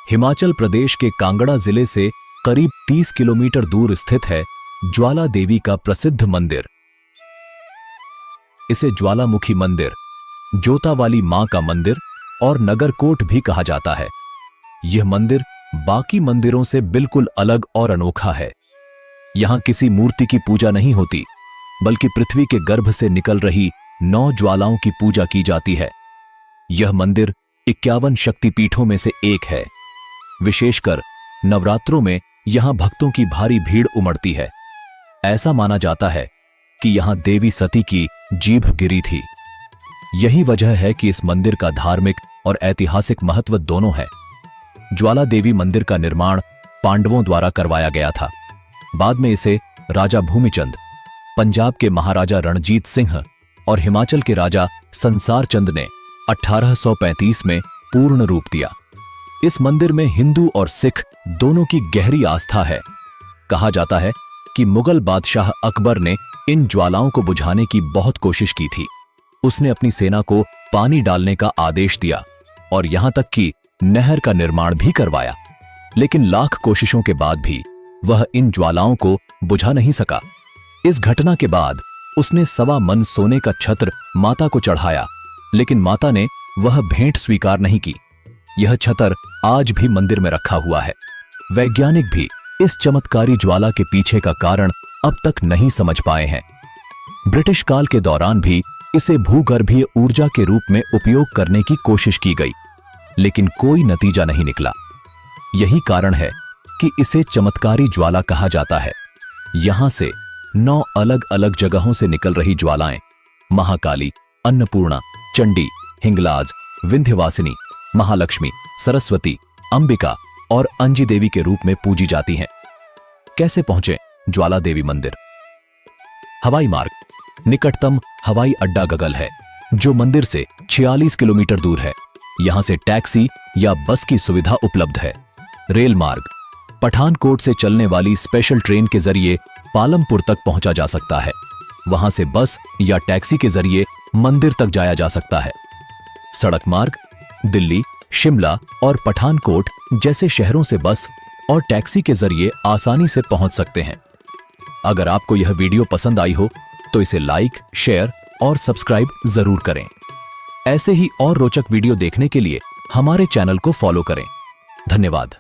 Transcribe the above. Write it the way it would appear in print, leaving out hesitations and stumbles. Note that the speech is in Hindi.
हिमाचल प्रदेश के कांगड़ा जिले से करीब 30 किलोमीटर दूर स्थित है ज्वाला देवी का प्रसिद्ध मंदिर। इसे ज्वालामुखी मंदिर, जोता वाली मां का मंदिर और नगरकोट भी कहा जाता है। यह मंदिर बाकी मंदिरों से बिल्कुल अलग और अनोखा है। यहां किसी मूर्ति की पूजा नहीं होती, बल्कि पृथ्वी के गर्भ से निकल रही 9 ज्वालाओं की पूजा की जाती है। यह मंदिर 51 शक्तिपीठों में से एक है। विशेषकर नवरात्रों में यहां भक्तों की भारी भीड़ उमड़ती है। ऐसा माना जाता है कि यहां देवी सती की जीभ गिरी थी। यही वजह है कि इस मंदिर का धार्मिक और ऐतिहासिक महत्व दोनों है। ज्वाला देवी मंदिर का निर्माण पांडवों द्वारा करवाया गया था। बाद में इसे राजा भूमिचंद, पंजाब के महाराजा रणजीत सिंह और हिमाचल के राजा संसार चंद ने 1835 में पूर्ण रूप दिया। इस मंदिर में हिंदू और सिख दोनों की गहरी आस्था है। कहा जाता है कि मुगल बादशाह अकबर ने इन ज्वालाओं को बुझाने की बहुत कोशिश की थी। उसने अपनी सेना को पानी डालने का आदेश दिया और यहां तक कि नहर का निर्माण भी करवाया, लेकिन लाख कोशिशों के बाद भी वह इन ज्वालाओं को बुझा नहीं सका। इस घटना के बाद उसने 1.25 मन सोने का छत्र माता को चढ़ाया, लेकिन माता ने वह भेंट स्वीकार नहीं की। यह छतर आज भी मंदिर में रखा हुआ है। वैज्ञानिक भी इस चमत्कारी ज्वाला के पीछे का कारण अब तक नहीं समझ पाए हैं। ब्रिटिश काल के दौरान भी इसे भूगर्भीय ऊर्जा के रूप में उपयोग करने की कोशिश की गई, लेकिन कोई नतीजा नहीं निकला। यही कारण है कि इसे चमत्कारी ज्वाला कहा जाता है। यहां से 9 अलग अलग जगहों से निकल रही ज्वालाएं महाकाली, अन्नपूर्णा, चंडी, हिंगलाज, विंध्यवासिनी, महालक्ष्मी, सरस्वती, अंबिका और अंजी देवी के रूप में पूजी जाती हैं। कैसे पहुंचे ज्वाला देवी मंदिर? हवाई मार्ग। निकटतम हवाई अड्डा गगल है, जो मंदिर से 46 किलोमीटर दूर है। यहां से टैक्सी या बस की सुविधा उपलब्ध है। रेल मार्ग। पठानकोट से चलने वाली स्पेशल ट्रेन के जरिए पालमपुर तक पहुंचा जा सकता है। वहां से बस या टैक्सी के जरिए मंदिर तक जाया जा सकता है। सड़क मार्ग। दिल्ली, शिमला और पठानकोट जैसे शहरों से बस और टैक्सी के जरिए आसानी से पहुंच सकते हैं। अगर आपको यह वीडियो पसंद आई हो तो इसे लाइक, शेयर और सब्सक्राइब जरूर करें। ऐसे ही और रोचक वीडियो देखने के लिए हमारे चैनल को फॉलो करें। धन्यवाद।